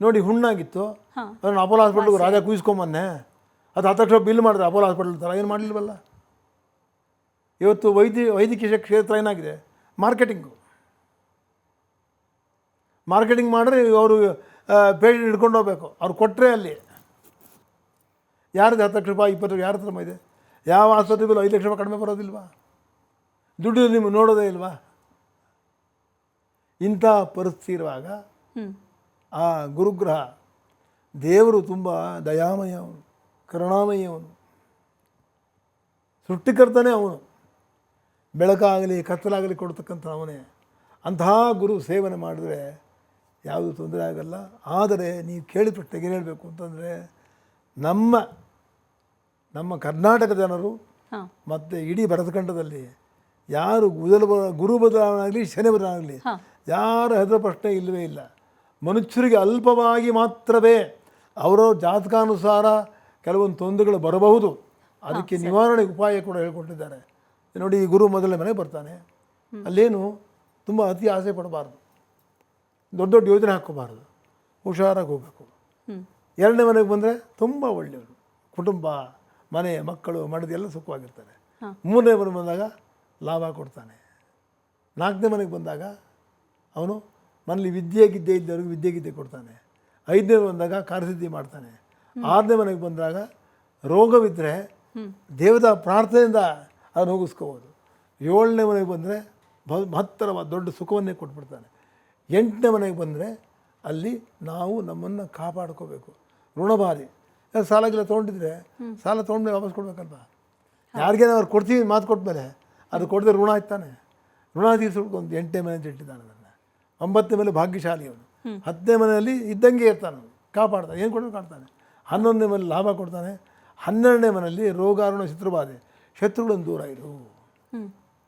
ನೋಡಿ ಹುಣ್ಣಾಗಿತ್ತು, ಅದನ್ನು ಅಪೋಲೋ ಹಾಸ್ಪಿಟ್ಲಿಗೆ ರಾಜ ಕುಯಿಸ್ಕೊಂಬನ್ನೆ, ಅದು 10 ಲಕ್ಷ ಬಿಲ್ ಮಾಡಿದ್ರೆ ಅಪೋಲೋ ಹಾಸ್ಪಿಟಲ್ ಥರ ಏನು ಮಾಡಲಿಲ್ವಲ್ಲ. ಇವತ್ತು ವೈದ್ಯಕೀಯ ಕ್ಷೇತ್ರ ಏನಾಗಿದೆ, ಮಾರ್ಕೆಟಿಂಗ್ ಮಾಡಿದ್ರೆ ಅವರು ಪೇಷಂಟ್ ಹಿಡ್ಕೊಂಡು ಹೋಗ್ಬೇಕು, ಅವ್ರು ಕೊಟ್ಟರೆ ಅಲ್ಲಿ ಯಾರ್ದು 10 ಲಕ್ಷ ರೂಪಾಯಿ 20 ಲಕ್ಷ ಯಾರ ಹತ್ರ ಇದೆ? ಯಾವ ಆಸ್ಪತ್ರೆ ಬಿಲ್ 5 ಲಕ್ಷ ರೂಪಾಯಿ ಕಡಿಮೆ ಬರೋದಿಲ್ವಾ? ದುಡ್ಡು ನಿಮ್ಗೆ ನೋಡೋದೇ ಇಲ್ವಾ? ಇಂಥ ಪರಿಸ್ಥಿತಿ ಇರುವಾಗ ಆ ಗುರುಗ್ರಹ ದೇವರು ತುಂಬ ದಯಾಮಯ, ಅವನು ಕರುಣಾಮಯಿ, ಅವನು ಸೃಷ್ಟಿಕರ್ತನೇ, ಅವನು ಬೆಳಕಾಗಲಿ ಕತ್ತಲಾಗಲಿ ಕೊಡ್ತಕ್ಕಂಥ ಅವನೇ. ಅಂತಹ ಗುರು ಸೇವನೆ ಮಾಡಿದ್ರೆ ಯಾವುದೂ ತೊಂದರೆ ಆಗಲ್ಲ. ಆದರೆ ನೀವು ಕೇಳಿದ ಪ್ರಶ್ನೆಗೆ ಏನು ಹೇಳಬೇಕು ಅಂತಂದರೆ, ನಮ್ಮ ಕರ್ನಾಟಕ ಜನರು ಮತ್ತು ಇಡೀ ಭರತಖಂಡದಲ್ಲಿ ಯಾರು ಗುರು ಬದಲಾವಣೆ ಶನಿ ಬದಲಾವಣೆ ಯಾರ ಹೆದರ ಪ್ರಶ್ನೆ ಇಲ್ಲವೇ ಇಲ್ಲ. ಮನುಷ್ಯರಿಗೆ ಅಲ್ಪವಾಗಿ ಮಾತ್ರವೇ ಅವರ ಜಾತಕಾನುಸಾರ ಕೆಲವೊಂದು ತೊಂದರೆಗಳು ಬರಬಹುದು, ಅದಕ್ಕೆ ನಿವಾರಣೆಗೆ ಉಪಾಯ ಕೂಡ ಹೇಳ್ಕೊಟ್ಟಿದ್ದಾರೆ. ನೋಡಿ, ಈ ಗುರು ಮೊದಲನೇ ಮನೆಗೆ ಬರ್ತಾನೆ, ಅಲ್ಲೇನು ತುಂಬ ಅತಿ ಆಸೆ ಪಡಬಾರ್ದು, ದೊಡ್ಡ ದೊಡ್ಡ ಯೋಜನೆ ಹಾಕ್ಕೋಬಾರ್ದು, ಹುಷಾರಾಗಿ ಹೋಗಬೇಕು. ಎರಡನೇ ಮನೆಗೆ ಬಂದರೆ ತುಂಬ ಒಳ್ಳೆಯವರು, ಕುಟುಂಬ ಮನೆ ಮಕ್ಕಳು ಮಡದಿ ಎಲ್ಲ ಸುಖವಾಗಿರ್ತಾರೆ. ಮೂರನೇ ಮನೆಗೆ ಬಂದಾಗ ಲಾಭ ಕೊಡ್ತಾನೆ. ನಾಲ್ಕನೇ ಮನೆಗೆ ಬಂದಾಗ ಅವನು ಮನೇಲಿ ವಿದ್ಯೆ ಇದ್ದವ್ರಿಗೆ ವಿದ್ಯೆ ಕೊಡ್ತಾನೆ. ಐದನೇ ಬಂದಾಗ ಕಾರ್ಯಸಿದ್ಧಿ ಮಾಡ್ತಾನೆ. ಆರನೇ ಮನೆಗೆ ಬಂದಾಗ ರೋಗವಿದ್ದರೆ ದೇವತಾ ಪ್ರಾರ್ಥನೆಯಿಂದ ಅದನ್ನು ಹೋಗಿಸ್ಕೋಬೋದು. ಏಳನೇ ಮನೆಗೆ ಬಂದರೆ ಮಹತ್ತರವಾದ ದೊಡ್ಡ ಸುಖವನ್ನೇ ಕೊಟ್ಬಿಡ್ತಾನೆ. ಎಂಟನೇ ಮನೆಗೆ ಬಂದರೆ ಅಲ್ಲಿ ನಾವು ನಮ್ಮನ್ನು ಕಾಪಾಡ್ಕೋಬೇಕು. ಋಣಭಾರಿ, ಸಾಲಗೆಲ್ಲ ತೊಗೊಂಡಿದ್ರೆ ಸಾಲ ತೊಗೊಂಡ್ಮೇಲೆ ವಾಪಸ್ ಕೊಡ್ಬೇಕಲ್ವ? ಯಾರಿಗೇನೋ ಅವ್ರು ಕೊಡ್ತೀವಿ ಮಾತು ಕೊಟ್ಮೇಲೆ ಅದು ಕೊಡದೆ ಋಣ ಆಯ್ತಾನೆ. ಋಣ ತೀರಿಸ್ಬೇಕು. ಒಂದು 8ನೇ ಮನೆ ಅಂತ ಇಟ್ಟಿದ್ದಾನೆ ಅದನ್ನು. 9ನೇ ಮನೆ ಭಾಗ್ಯಶಾಲಿ ಅವನು. 10ನೇ ಮನೆಯಲ್ಲಿ ಇದ್ದಂಗೆ ಇರ್ತಾನೆ, ಕಾಪಾಡ್ತಾನೆ, ಏನು ಕೊಡೋದು ಕಾಡ್ತಾನೆ. 11ನೇ ಮನೇಲಿ ಲಾಭ ಕೊಡ್ತಾನೆ. 12ನೇ ಮನೆಯಲ್ಲಿ ರೋಗಾರುಣ ಶತ್ರುಬಾಧೆ, ಶತ್ರುಗಳನ್ನು ದೂರ ಇರು.